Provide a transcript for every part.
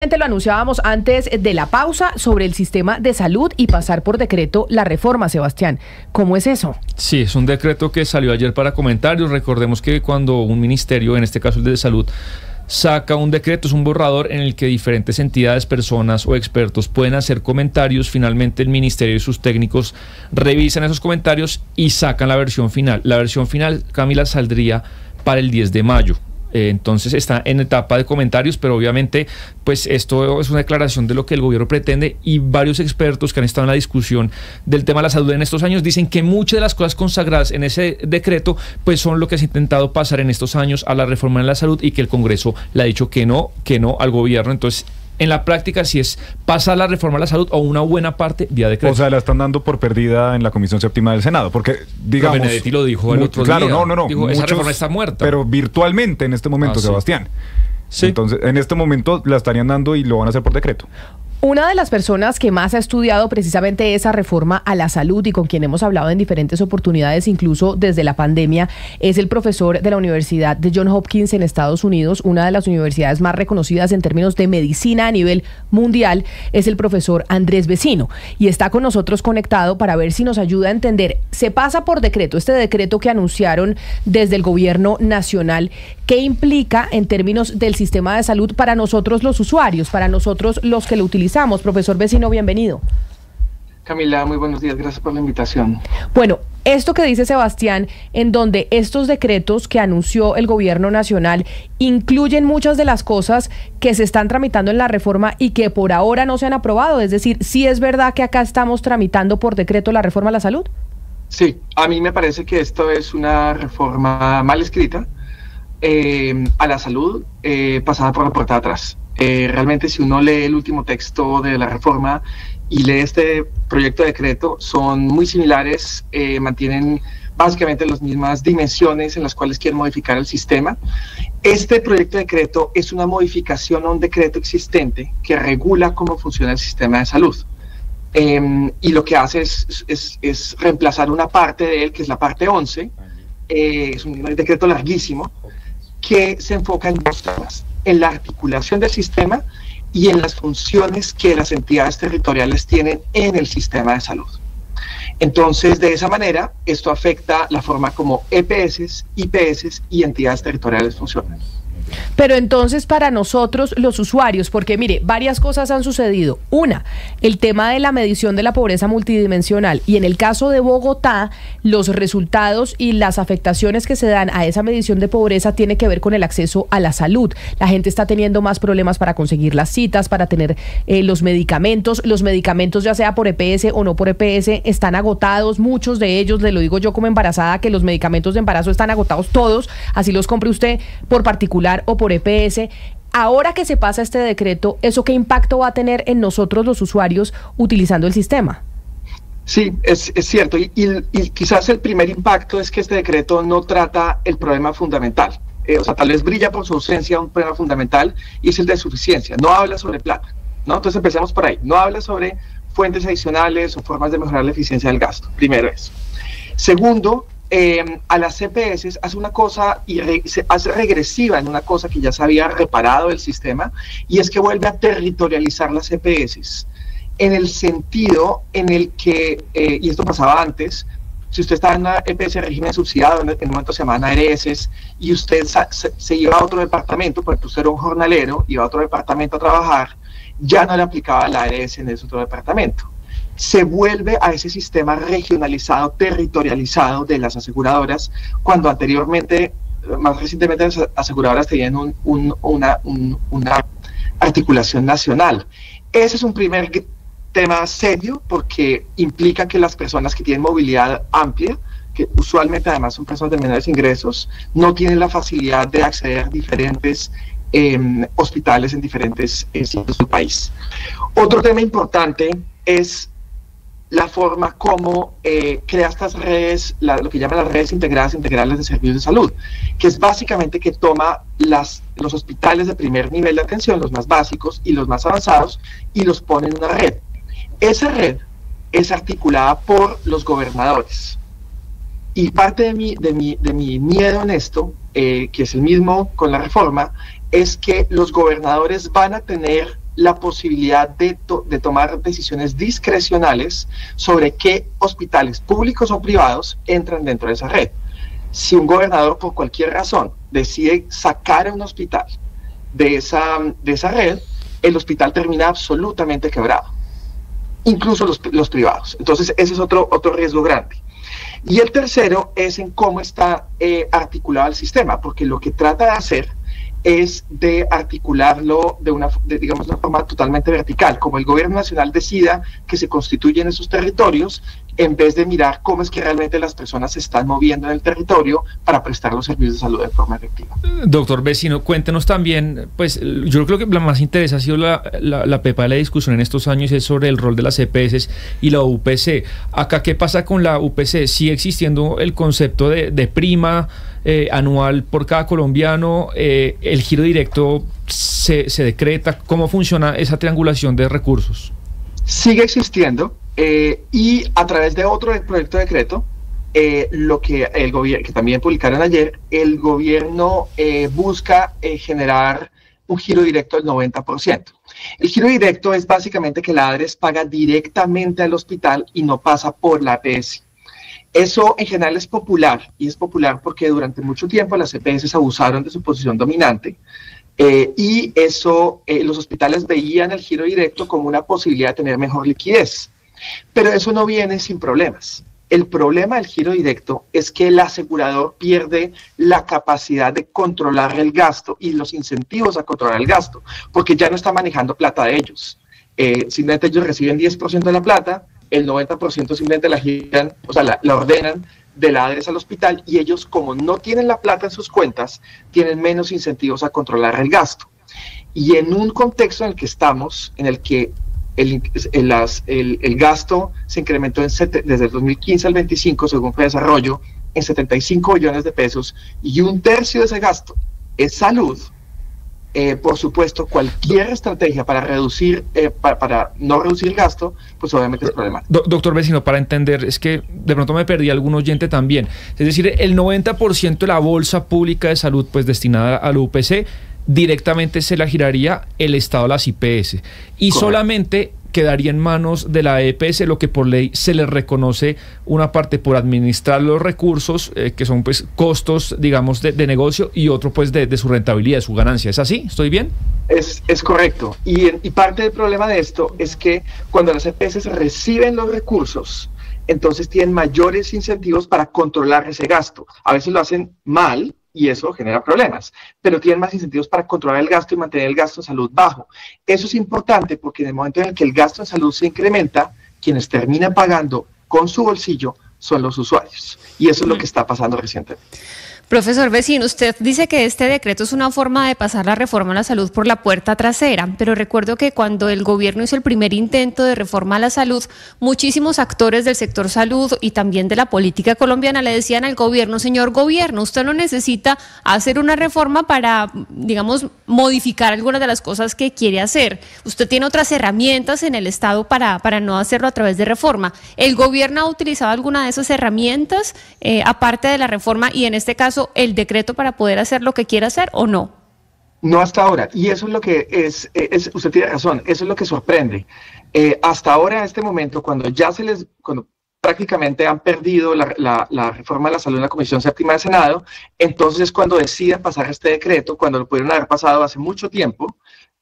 Lo anunciábamos antes de la pausa sobre el sistema de salud y pasar por decreto la reforma, Sebastián. ¿Cómo es eso? Sí, es un decreto que salió ayer para comentarios. Recordemos que cuando un ministerio, en este caso el de salud, saca un decreto, es un borrador en el que diferentes entidades, personas o expertos pueden hacer comentarios. Finalmente el ministerio y sus técnicos revisan esos comentarios y sacan la versión final. La versión final, Camila, saldría para el 10 de mayo. Entonces está en etapa de comentarios, pero obviamente pues esto es una declaración de lo que el gobierno pretende, y varios expertos que han estado en la discusión del tema de la salud en estos años dicen que muchas de las cosas consagradas en ese decreto pues son lo que se ha intentado pasar en estos años a la reforma en la salud, y que el Congreso le ha dicho que no al gobierno. Entonces, en la práctica, si es pasar la reforma a la salud o una buena parte vía decreto. O sea, la están dando por perdida en la Comisión Séptima del Senado, porque, digamos... No, Benedetti lo dijo el otro día. Claro, no. Dijo, esa reforma está muerta. Pero virtualmente en este momento, Sebastián. Sí. Entonces, en este momento la estarían dando y lo van a hacer por decreto. Una de las personas que más ha estudiado precisamente esa reforma a la salud y con quien hemos hablado en diferentes oportunidades, incluso desde la pandemia, es el profesor de la Universidad de Johns Hopkins en Estados Unidos, una de las universidades más reconocidas en términos de medicina a nivel mundial, es el profesor Andrés Vecino. Y está con nosotros conectado para ver si nos ayuda a entender. Se pasa por decreto, este decreto que anunciaron desde el gobierno nacional, ¿qué implica en términos del sistema de salud para nosotros los usuarios, para nosotros los que lo utilizamos? Profesor Vecino, bienvenido. Camila, muy buenos días, gracias por la invitación. Bueno, esto que dice Sebastián, en donde estos decretos que anunció el gobierno nacional incluyen muchas de las cosas que se están tramitando en la reforma y que por ahora no se han aprobado, es decir, ¿sí es verdad que acá estamos tramitando por decreto la reforma a la salud? Sí, a mí me parece que esto es una reforma mal escrita a la salud, pasada por la puerta de atrás. Realmente, si uno lee el último texto de la reforma y lee este proyecto de decreto, son muy similares, mantienen básicamente las mismas dimensiones en las cuales quieren modificar el sistema. Este proyecto de decreto es una modificación a un decreto existente que regula cómo funciona el sistema de salud. Y lo que hace es reemplazar una parte de él, que es la parte 11, es un decreto larguísimo, que se enfoca en dos temas: en la articulación del sistema y en las funciones que las entidades territoriales tienen en el sistema de salud. Entonces, de esa manera, esto afecta la forma como EPS, IPS y entidades territoriales funcionan. Pero entonces, para nosotros los usuarios, porque mire, varias cosas han sucedido. Una, el tema de la medición de la pobreza multidimensional, y en el caso de Bogotá, los resultados y las afectaciones que se dan a esa medición de pobreza tiene que ver con el acceso a la salud. La gente está teniendo más problemas para conseguir las citas, para tener los medicamentos ya sea por EPS o no por EPS, están agotados, muchos de ellos, le lo digo yo como embarazada, que los medicamentos de embarazo están agotados todos, así los compre usted por particular o por EPS. Ahora que se pasa este decreto, ¿eso qué impacto va a tener en nosotros los usuarios utilizando el sistema? Sí, es cierto, y quizás el primer impacto es que este decreto no trata el problema fundamental. O sea, tal vez brilla por su ausencia un problema fundamental, y es el de suficiencia. No habla sobre plata, ¿no? Entonces empecemos por ahí. No habla sobre fuentes adicionales o formas de mejorar la eficiencia del gasto. Primero eso. Segundo, a las CPS hace una cosa y se hace regresiva en una cosa que ya se había reparado el sistema, y es que vuelve a territorializar las CPS en el sentido en el que, y esto pasaba antes, si usted estaba en una EPS de régimen subsidiado, en el momento se llamaban ARS, y usted se iba a otro departamento, porque usted era un jornalero, iba a otro departamento a trabajar, ya no le aplicaba la ARS en ese otro departamento. Se vuelve a ese sistema regionalizado, territorializado de las aseguradoras, cuando anteriormente, más recientemente, las aseguradoras tenían una articulación nacional. Ese es un primer tema serio, porque implica que las personas que tienen movilidad amplia, que usualmente además son personas de menores ingresos, no tienen la facilidad de acceder a diferentes hospitales en diferentes sitios del país. Otro tema importante es la forma como crea estas redes, lo que llaman las redes integrales de servicios de salud, que es básicamente que toma los hospitales de primer nivel de atención, los más básicos y los más avanzados, y los pone en una red. Esa red es articulada por los gobernadores. Y parte de mi miedo en esto, que es el mismo con la reforma, es que los gobernadores van a tener la posibilidad de tomar decisiones discrecionales sobre qué hospitales públicos o privados entran dentro de esa red. Si un gobernador por cualquier razón decide sacar a un hospital de esa red, el hospital termina absolutamente quebrado, incluso los privados. Entonces ese es otro riesgo grande. Y el tercero es en cómo está articulado el sistema, porque lo que trata de hacer es de articularlo de una forma totalmente vertical, como el gobierno nacional decida que se constituyen esos territorios, en vez de mirar cómo es que realmente las personas se están moviendo en el territorio para prestar los servicios de salud de forma efectiva. Doctor Vecino, cuéntenos también, pues yo creo que la más interesante ha sido la pepa de la discusión en estos años es sobre el rol de las EPS y la UPC. Acá, ¿qué pasa con la UPC? ¿Sigue existiendo el concepto de prima anual por cada colombiano? ¿El giro directo se decreta? ¿Cómo funciona esa triangulación de recursos? Sigue existiendo. Y a través de otro proyecto de decreto, lo que el gobierno, que también publicaron ayer, el gobierno busca generar un giro directo del 90%. El giro directo es básicamente que la ADRES paga directamente al hospital y no pasa por la EPS. Eso en general es popular, y es popular porque durante mucho tiempo las EPS abusaron de su posición dominante. Y eso, los hospitales veían el giro directo como una posibilidad de tener mejor liquidez. Pero eso no viene sin problemas. El problema del giro directo es que el asegurador pierde la capacidad de controlar el gasto y los incentivos a controlar el gasto, porque ya no está manejando plata de ellos. Simplemente ellos reciben 10% de la plata, el 90% simplemente la giran, o sea, la ordenan de la ADRES al hospital, y ellos, como no tienen la plata en sus cuentas, tienen menos incentivos a controlar el gasto. Y en un contexto en el que estamos, en el que el gasto se incrementó desde el 2015 al 25, según fue desarrollo, en 75 billones de pesos, y un tercio de ese gasto es salud. Por supuesto, cualquier estrategia para reducir, para no reducir el gasto, pues obviamente es problemático. Doctor Vecino, para entender, es que de pronto me perdí algún oyente también. Es decir, el 90% de la bolsa pública de salud, pues destinada a la UPC, directamente se la giraría el Estado a las IPS. Y correcto, solamente quedaría en manos de la EPS lo que por ley se le reconoce una parte por administrar los recursos, que son pues costos, digamos, de negocio, y otro pues de su rentabilidad, de su ganancia. ¿Es así? ¿Estoy bien? Es correcto. Y parte del problema de esto es que cuando las EPS reciben los recursos, entonces tienen mayores incentivos para controlar ese gasto. A veces lo hacen mal, y eso genera problemas, pero tienen más incentivos para controlar el gasto y mantener el gasto en salud bajo. Eso es importante porque en el momento en el que el gasto en salud se incrementa, quienes terminan pagando con su bolsillo son los usuarios. Y eso es lo que está pasando recientemente. Profesor Vecino, usted dice que este decreto es una forma de pasar la reforma a la salud por la puerta trasera, pero recuerdo que cuando el gobierno hizo el primer intento de reforma a la salud, muchísimos actores del sector salud y también de la política colombiana le decían al gobierno: señor gobierno, usted no necesita hacer una reforma para, digamos, modificar algunas de las cosas que quiere hacer. Usted tiene otras herramientas en el Estado para no hacerlo a través de reforma. ¿El gobierno ha utilizado alguna de esas herramientas, aparte de la reforma, y en este caso el decreto, para poder hacer lo que quiera hacer, o no? No hasta ahora, y eso es lo que usted tiene razón, eso es lo que sorprende. Hasta ahora, en este momento, cuando prácticamente han perdido la reforma de la salud en la Comisión Séptima del Senado, entonces es cuando deciden pasar este decreto, cuando lo pudieron haber pasado hace mucho tiempo,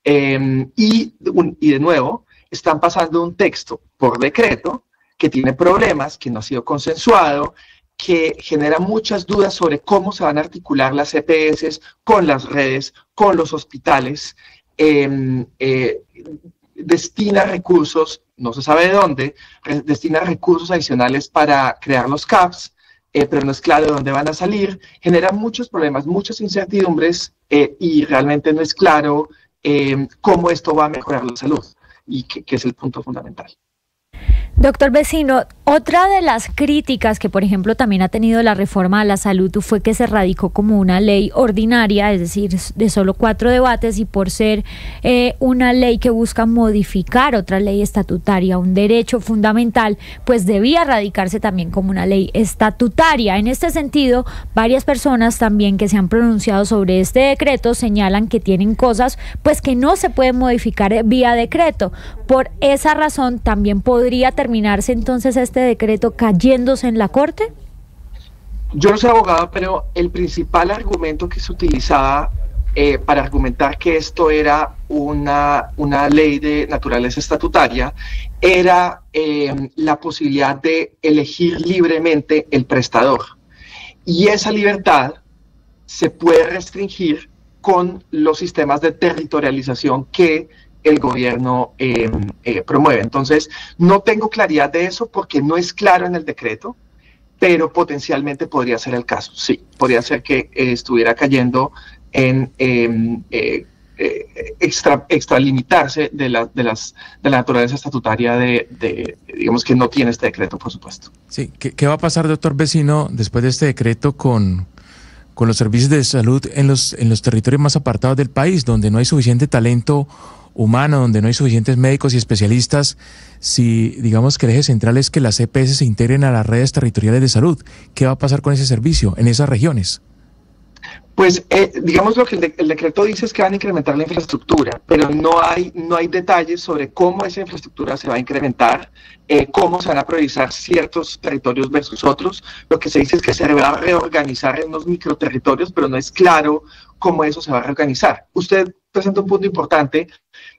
y de nuevo están pasando un texto por decreto que tiene problemas, que no ha sido consensuado, que genera muchas dudas sobre cómo se van a articular las EPS con las redes, con los hospitales, destina recursos, no se sabe de dónde, destina recursos adicionales para crear los CAPS, pero no es claro de dónde van a salir, genera muchos problemas, muchas incertidumbres, y realmente no es claro cómo esto va a mejorar la salud, y que es el punto fundamental. Doctor Vecino, otra de las críticas que, por ejemplo, también ha tenido la reforma a la salud fue que se radicó como una ley ordinaria, es decir, de solo 4 debates, y por ser una ley que busca modificar otra ley estatutaria, un derecho fundamental, pues debía radicarse también como una ley estatutaria. En este sentido, varias personas también que se han pronunciado sobre este decreto señalan que tienen cosas pues que no se pueden modificar vía decreto. Por esa razón, también podría terminarse entonces este decreto cayéndose en la Corte. Yo no soy abogado, pero el principal argumento que se utilizaba para argumentar que esto era una ley de naturaleza estatutaria era la posibilidad de elegir libremente el prestador. Y esa libertad se puede restringir con los sistemas de territorialización que el gobierno promueve. Entonces, no tengo claridad de eso porque no es claro en el decreto, pero potencialmente podría ser el caso. Sí, podría ser que estuviera cayendo en extralimitarse de la naturaleza estatutaria digamos, que no tiene este decreto, por supuesto. Sí, ¿qué va a pasar, doctor Vecino, después de este decreto con los servicios de salud en los territorios más apartados del país, donde no hay suficiente talento humano, donde no hay suficientes médicos y especialistas? Si digamos que el eje central es que las EPS se integren a las redes territoriales de salud, ¿qué va a pasar con ese servicio en esas regiones? Pues digamos lo que el decreto dice es que van a incrementar la infraestructura, pero no hay detalles sobre cómo esa infraestructura se va a incrementar, cómo se van a priorizar ciertos territorios versus otros. Lo que se dice es que se va a reorganizar en unos microterritorios, pero no es claro cómo eso se va a reorganizar. Usted presenta un punto importante,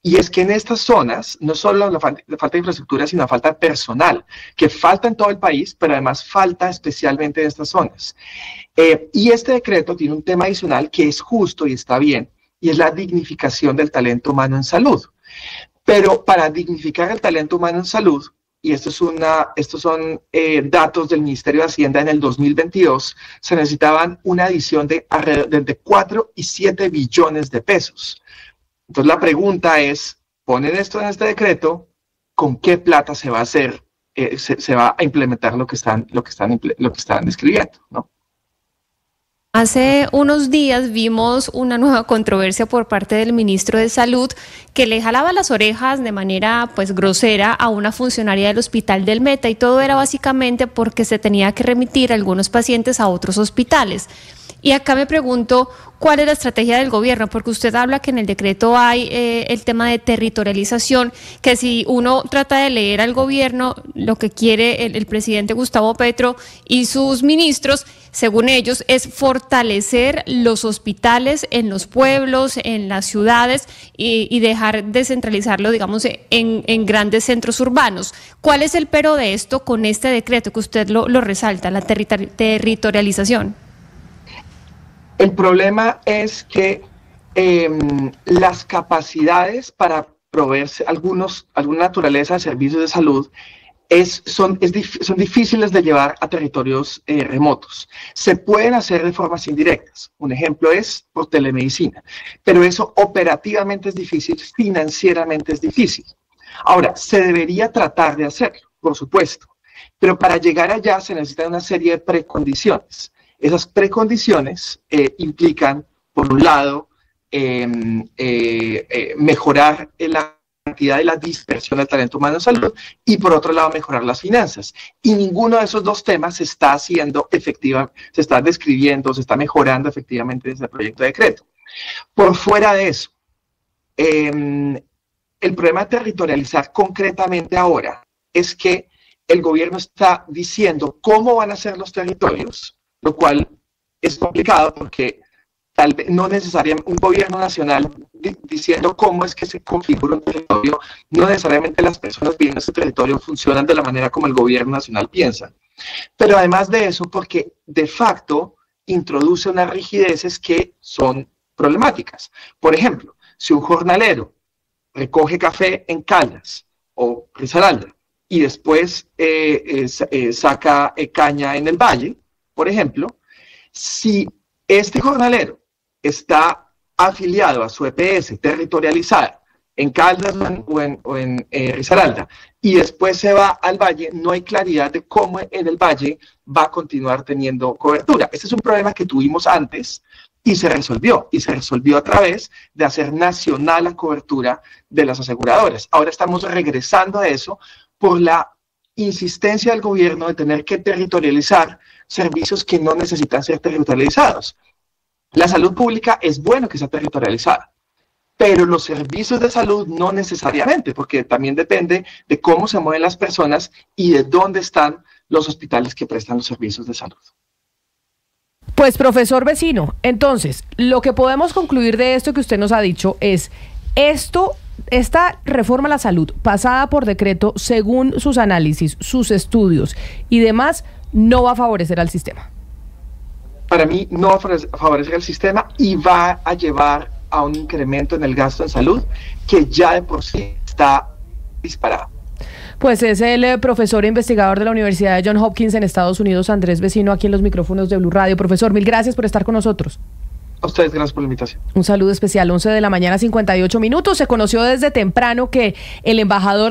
y es que en estas zonas no solo la falta de infraestructura, sino la falta de personal, que falta en todo el país, pero además falta especialmente en estas zonas. Y este decreto tiene un tema adicional que es justo y está bien, y es la dignificación del talento humano en salud. Pero para dignificar el talento humano en salud, y estos son datos del Ministerio de Hacienda en el 2022, se necesitaban una adición de entre 4 y 7 billones de pesos. Entonces la pregunta es, ponen esto en este decreto, ¿con qué plata se va a hacer, se va a implementar lo que están describiendo, ¿no? Hace unos días vimos una nueva controversia por parte del ministro de Salud que le jalaba las orejas de manera pues grosera a una funcionaria del Hospital del Meta, y todo era básicamente porque se tenía que remitir a algunos pacientes a otros hospitales. Y acá me pregunto, ¿cuál es la estrategia del gobierno? Porque usted habla que en el decreto hay el tema de territorialización, que si uno trata de leer al gobierno, lo que quiere el presidente Gustavo Petro y sus ministros, según ellos, es fortalecer los hospitales en los pueblos, en las ciudades, y dejar de centralizarlo, digamos, en grandes centros urbanos. ¿Cuál es el pero de esto con este decreto que usted lo resalta, la territorialización? El problema es que las capacidades para proveerse alguna naturaleza de servicios de salud son difíciles de llevar a territorios remotos. Se pueden hacer de formas indirectas. Un ejemplo es por telemedicina, pero eso operativamente es difícil, financieramente es difícil. Ahora, se debería tratar de hacerlo, por supuesto, pero para llegar allá se necesita una serie de precondiciones. Esas precondiciones implican, por un lado, mejorar la cantidad de la dispersión del talento humano en salud, y por otro lado, mejorar las finanzas. Y ninguno de esos dos temas se está haciendo efectiva, se está describiendo, se está mejorando efectivamente desde el proyecto de decreto. Por fuera de eso, el problema de territorializar concretamente ahora es que el gobierno está diciendo cómo van a ser los territorios, lo cual es complicado porque tal vez no necesariamente un gobierno nacional diciendo cómo es que se configura un territorio, no necesariamente las personas viviendo en ese territorio funcionan de la manera como el gobierno nacional piensa. Pero además de eso, porque de facto introduce unas rigideces que son problemáticas. Por ejemplo, si un jornalero recoge café en Caldas o Risaralda y después saca caña en el Valle, por ejemplo, si este jornalero está afiliado a su EPS territorializada en Caldas o en Risaralda, y después se va al Valle, no hay claridad de cómo en el Valle va a continuar teniendo cobertura. Este es un problema que tuvimos antes y se resolvió a través de hacer nacional la cobertura de las aseguradoras. Ahora estamos regresando a eso por la insistencia del gobierno de tener que territorializar servicios que no necesitan ser territorializados. La salud pública es bueno que sea territorializada, pero los servicios de salud no necesariamente, porque también depende de cómo se mueven las personas y de dónde están los hospitales que prestan los servicios de salud. Pues, profesor Vecino, entonces, lo que podemos concluir de esto que usted nos ha dicho es, esta reforma a la salud, pasada por decreto, según sus análisis, sus estudios y demás, no va a favorecer al sistema. Para mí no va a favorecer al sistema y va a llevar a un incremento en el gasto en salud que ya de por sí está disparado. Pues es el profesor e investigador de la Universidad de Johns Hopkins en Estados Unidos, Andrés Vecino, aquí en los micrófonos de Blue Radio. Profesor, mil gracias por estar con nosotros. A ustedes, gracias por la invitación. Un saludo especial, 11 de la mañana, 58 minutos. Se conoció desde temprano que el embajador